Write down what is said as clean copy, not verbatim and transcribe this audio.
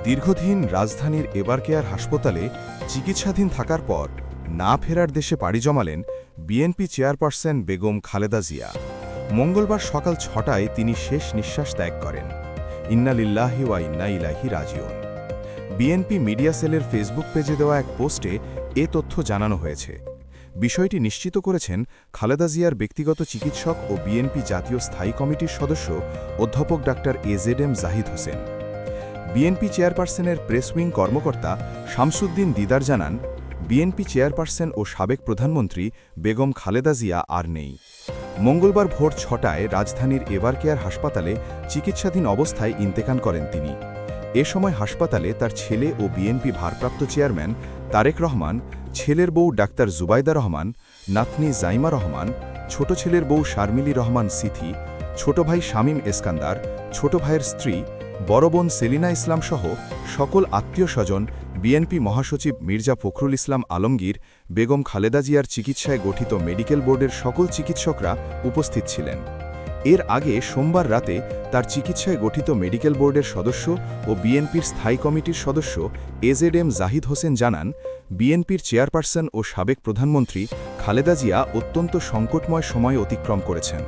দীর্ঘদিন রাজধানীর এবারকেয়ার হাসপাতালে চিকিৎসাধীন থাকার পর না ফেরার দেশে পাড়ি জমালেন বিএনপি চেয়ারপারসন বেগম খালেদা জিয়া। মঙ্গলবার সকাল ৬টায় তিনি শেষ নিঃশ্বাস ত্যাগ করেন। ইন্না লিল্লাহি ওয়া ইন্না ইলাইহি রাজিউন। বিএনপি মিডিয়া সেলের ফেসবুক পেজে দেওয়া এক পোস্টে এ তথ্য জানানো হয়েছে। বিষয়টি নিশ্চিত করেছেন খালেদা জিয়ার ব্যক্তিগত চিকিৎসক ও বিএনপি জাতীয় স্থায়ী কমিটির সদস্য অধ্যাপক doctor AZM Zahid Hossain. BNP চেয়ারপারসনের প্রেস উইং কর্মকর্তা শামসুদ্দিন দিদার জানান, বিএনপি চেয়ারপারসন ও সাবেক প্রধানমন্ত্রী বেগম খালেদা জিয়া আর নেই। মঙ্গলবার ভোর ৬টায় রাজধানীর এবারকেয়ার হাসপাতালে চিকিৎসাধীন অবস্থায় ইন্তেকাল করেন তিনি। এ সময় হাসপাতালে তার ছেলে ও বিএনপি ভারপ্রাপ্ত চেয়ারম্যান তারেক রহমান, ছেলের বউ ডাক্তার জুবাইদা রহমান, নাতনি জাইমা রহমান, ছোট ছেলের বউ শারমিলি রহমান সিথি, ছোট ভাই শামীম এসকান্দার, ছোট ভাইয়ের স্ত্রী, বড় বোন সেলিনা ইসলাম সহ সকল আত্মীয় স্বজন, বিএনপি মহাসচিব মির্জা ফখরুল ইসলাম আলমগীর, বেগম খালেদা জিয়ার চিকিৎসায় গঠিত মেডিকেল বোর্ডের সকল চিকিৎসকরা উপস্থিত ছিলেন। এর আগে সোমবার রাতে তার চিকিৎসায় গঠিত মেডিকেল বোর্ডের সদস্য ও বিএনপির স্থায়ী কমিটির সদস্য এজেডএম জাহিদ হোসেন জানান, বিএনপির চেয়ারপারসন ও সাবেক প্রধানমন্ত্রী খালেদা জিয়া অত্যন্ত সংকটময় সময় অতিক্রম করেছেন।